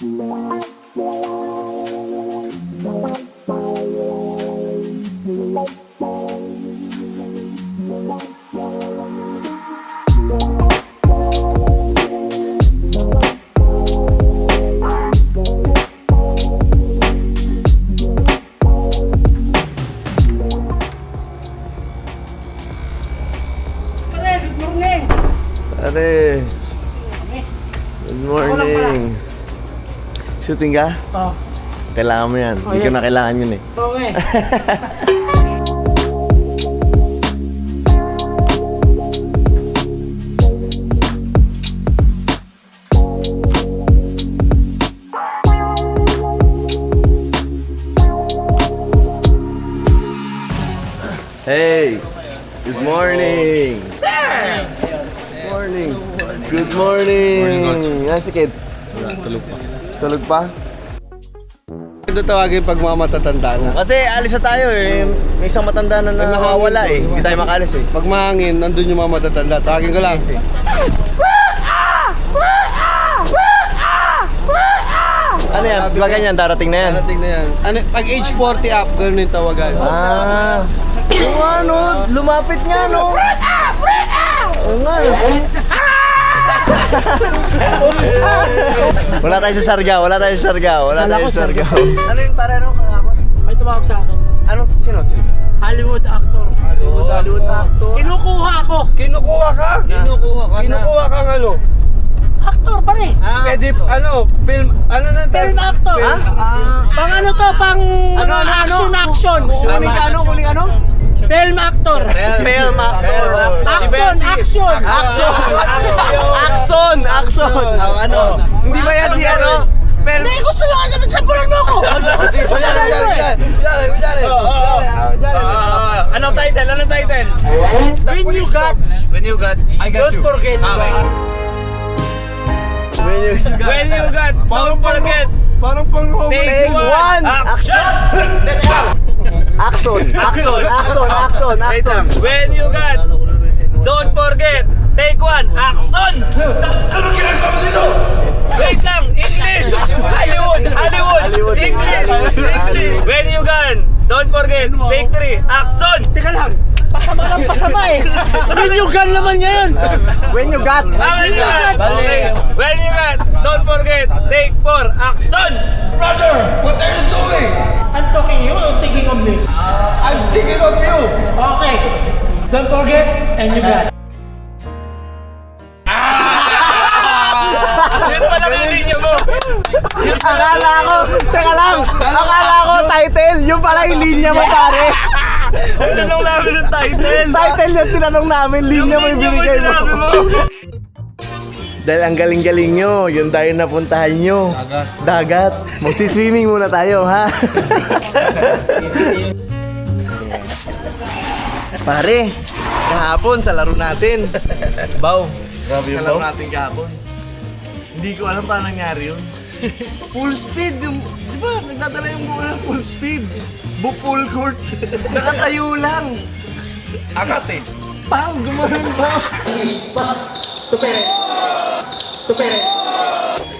Pare, good morning. Shooting ka? Oo. Kailangan mo yan. Hindi ko na kailangan yun eh. Okay. Hey! Good morning! Morning! Good morning! Yan si Kid. Tulog pa. Tulog pa? Ito tawagin pag mga matatanda na. Kasi alis na tayo eh. May isang matanda na nakawala eh. Hindi tayo makalis eh. Pag mahangin, nandun yung mga matatanda. Tawagin ko lang. Ano yan? Di ba ganyan? Darating na yan? Darating na yan. Ano, pag age 40 up, ganun yung tawagan. Ah! Yung ano, lumapit nga no? Oo nga. Wala tayo sa sarga, wala tayo sa sarga, wala tayo sa sarga. Ano yung para ano kahapon? May tumawag sa akin. Anong sino? Hollywood actor. Hollywood actor. Kinukuha ako. Kinukuha ka? Kinukuha ka Kinukuha kang ano? Actor pa rin. Pwede, ano, film, ano na? Film actor. Ha? Pang ano to, pang action. Kuling ano? Kuling ano? Film actor. Film actor. Action. Action. Ano? Hindi ba yan si ano? Film. Hindi, gusto nyo kasi sampulan mo ako. Anong title? When you got, don't forget. When you got, don't forget. Parang pang Take one. Action. Wait lang. When you got, don't forget. Take one. Action. Ano ginagawa mo dito? Wait lang. English. Hollywood. English. When you got, don't forget. Take three. Action. Teka lang. Pasama eh. When you got naman ngayon. When you got. When you got. Okay. When you got, don't forget. Take four. Action. Brother, what are you doing? I'm talking you or thinking of me? I'm thinking of you. Okay. Don't forget, and you got. Yun pala yung linya mo. Akala ko title, yung pala yung linya mo pare. Tinanong namin yung title. Title yung tinanong namin, linya mo yung binigay sinabi mo. Dahil ang galing-galing nyo, yun tayo napuntahan nyo. Dagat. Magsiswimming muna tayo, ha? Pare, kahapon sa laro natin. Baw. Grabe yung laro natin kahapon. Hindi ko alam paano nangyari yun. Full speed. Yung, di ba, nagdadala yung bola full speed. Full court. Nakatayo lang. Akat eh. Bang! Gumanon ba?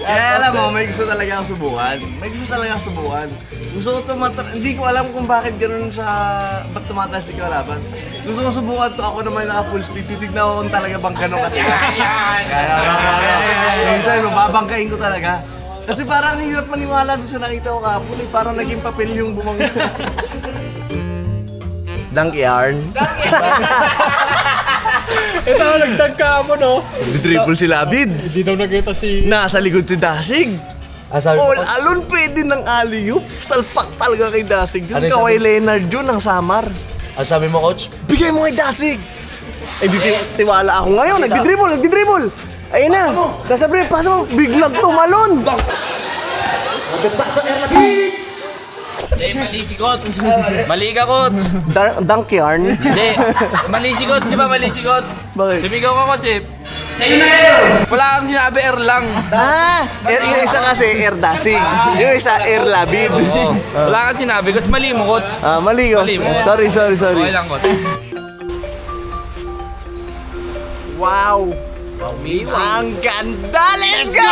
Kaya alam mo, may gusto talaga akong subukan. Gusto ko hindi ko alam kung bakit gano'n ba't tumataas si kalaban. Gusto ko subukan to, ako naman naka full speed. Titignan ko kung talaga bang gano'n katigas. Kaya minsan, mababangkain ko talaga. Kasi parang hirap maniwala doon sa nakita ko kahapon. Parang naging papel yung bumangga. Dunk yarn. Ito, nagtagka mo, no? Nag-dribble si Labid. Hindi daw nakita si... Nasa likod si Dasig. All alone pwede ng alley-oop. Salpak talaga kay Dasig. Yung kaway Leonard yun ng Samar. Ang sabi mo, coach? Bigay mo kay Dasig. Eh, tiwala ako ngayon. Nagdi-dribble. Ayun na. Sasabihin, pasa mo, biglag tumalon. Hindi, mali si Coach. Mali ka, Coach. Dunk yarn. Hindi, mali si Coach. Di ba mali si Coach? Bakit? Sumigaw ka kasi. Sa'yo na yun! Wala kang sinabi, air lang. Yung isa kasi air Dasig. Yung isa air Labid. Wala kang sinabi, Coach. Mali mo, Coach. Mali ko. Mali mo. Sorry. Okay lang, Coach. Wow! Ang ganda! Let's go!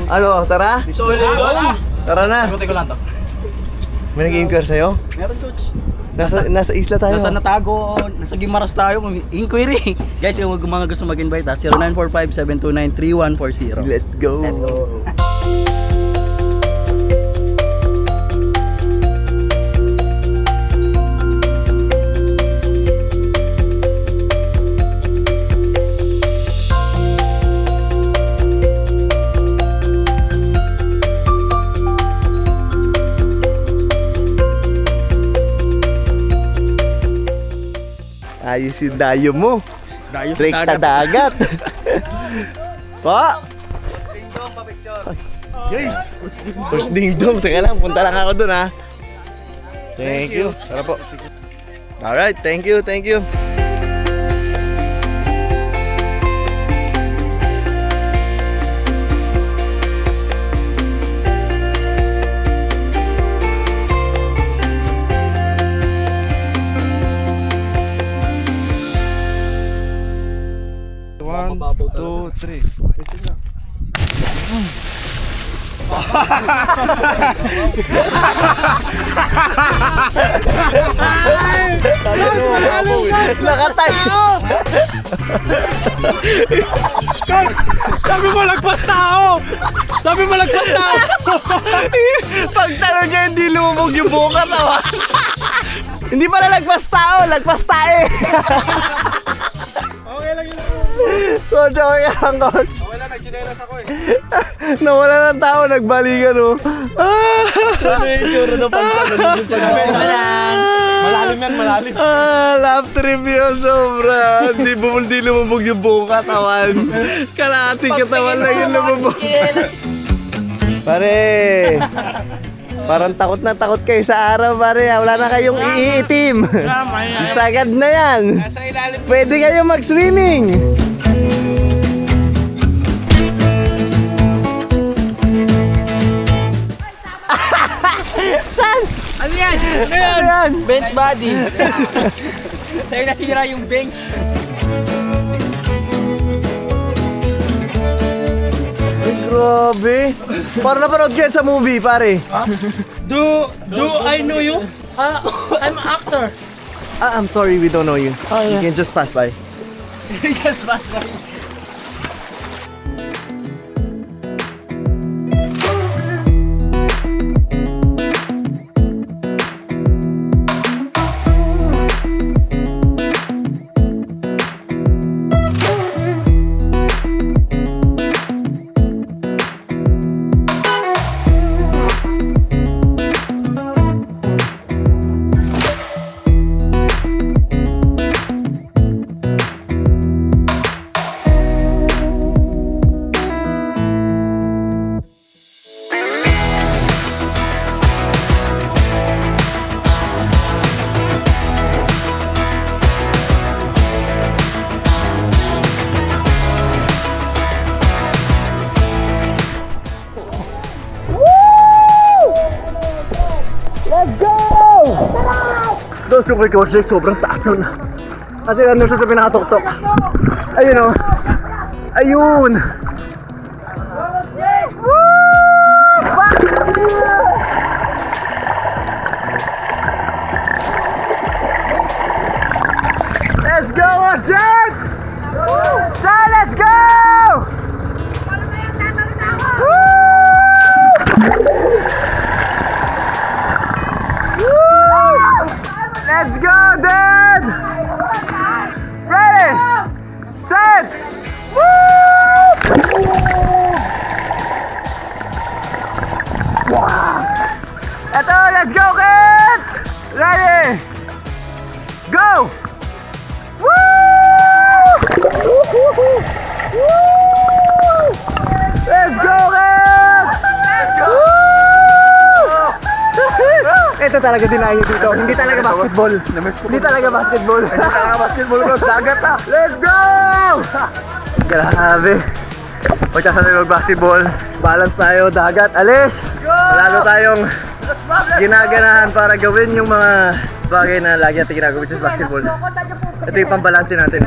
Ano, tara? Solid, coach. Tara na. Sagutin ko lang to. May nag-inquire sa'yo? Meron, coach. Nasa isla tayo. Nasa Natago, nasa Gimaras tayo, inquiry. Guys, yung mga gusto mag-invite, 0945-729-3140. Let's go. Let's go. Ayos yung dayo mo. Dayo sa Break sa dagat. Pa! Yay! Push ding dong. Teka lang, punta lang ako dun ha. Thank you. Tara po. Alright, thank you, thank you. One, two, three. Nakatayo! Sabi mo lagpas tao! Sabi mo lagpas tao! Pagtanong niya, hindi lumubog yung buka, tawa. Hindi pala lagpas tao, lagpas tae. Okay lang yun. Coach, okay lang, coach. Wala, nagchinelas ako eh. Nawala ng tao, nagbalikan, oh. Ano yung tsura ng pagkakalog? Malalim yan, malalim. Lap trip yun, sobra. Hindi lumubog yung buka, tawan. Kalahating katawan lang yung lumubog. Pare, parang takot na takot kayo sa araw, pare. Wala na kayong iitim. Sagad na yan. Pwede kayo mag-swimming. Saan? Ano yan? Ano yan? Bench body. Sa'yo nasira yung bench. Ay, grabe. Parang napanood ko yan sa movie, pare. Do I know you? I'm an actor. I'm sorry, we don't know you. Oh, yeah. You can just pass by. Just pass by. Doon yung kay Coach Jake, sobrang taas nun. Kasi ano siya sa pinakatuktok. Ayun o. Ayun! Let's go, Coach Jake! So, let's go! Let's go, Dad! Ready? Set! Woo! Eto, let's go, kids! Ready? Go! Woo! Let's go, kids! Ito talaga dinahin nyo dito. Hindi talaga basketball. Hindi talaga basketball. Hindi talaga basketball, bro. Dagat na. Let's go! Grabe. Pagkasanay mag-basketball, balance tayo, dagat, alis! Lalo tayong ginaganahan para gawin yung mga bagay na lagi natin ginagawa, which is basketball. Ito yung pambalansin natin.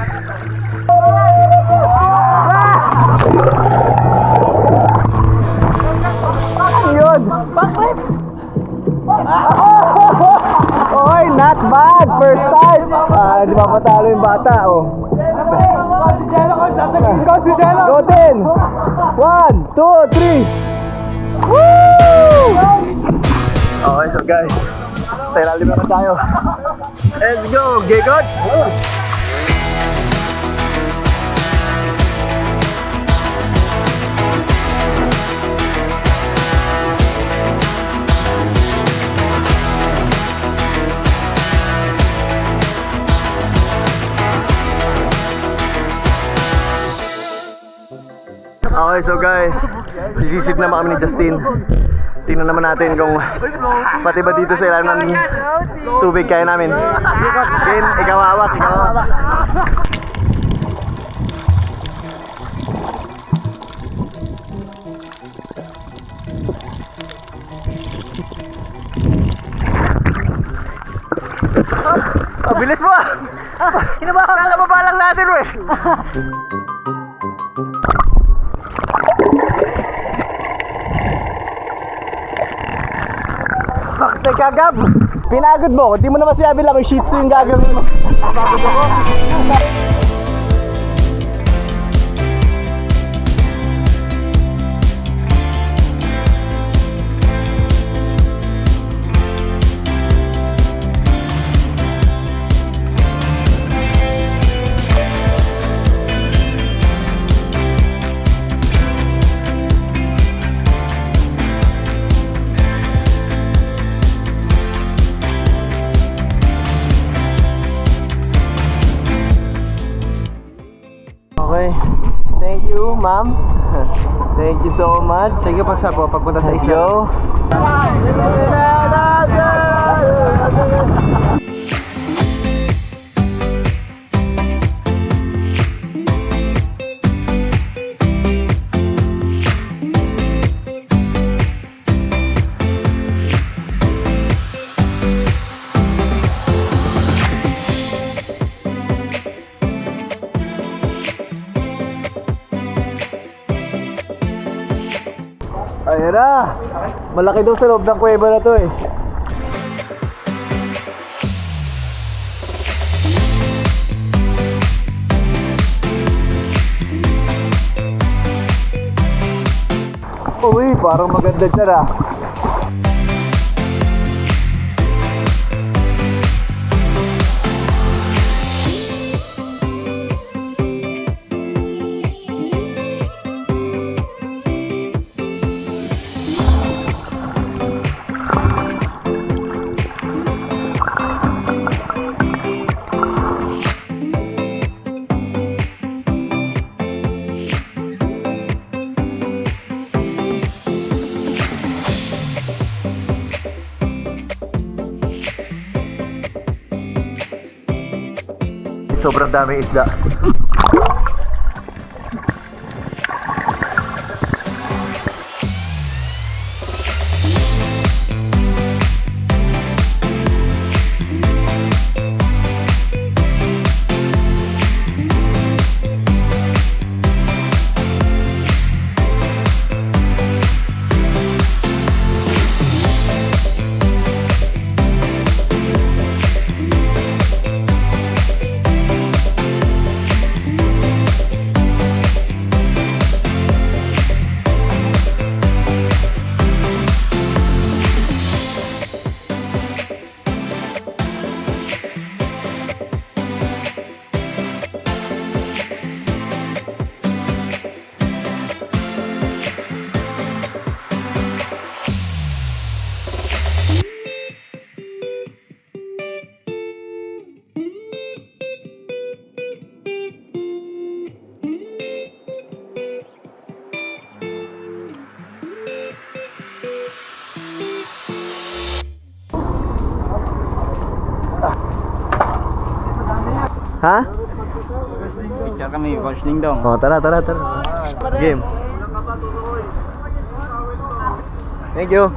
1, 2, 3. Woo! Okay, so guys, sa ilalim naman tayo. Let's go, Gekot! Okay, so guys, sisisip naman kami ni Justin. Tingnan naman natin kung pati ba dito sa ilalim ng tubig kaya namin. Justin, ikaw hawak, ikaw hawak. Bilis mo ah! Kinababa lang natin eh! Nagkagab! Pinagod mo, hindi mo naman sinabi lang yung shih tzu yung gagawin mo. Pagod ako. Okay. Thank you, ma'am. Thank you so much. Sige, pagsapo, pagpunta sa Thank isla. you. Ayun na! Malaki daw sa loob ng kuweba na to eh. Uy, parang maganda dyan ah. Sobrang daming isda. Ha? Picture kami, Coach Dingdong. Oh, tara. Game. Thank you.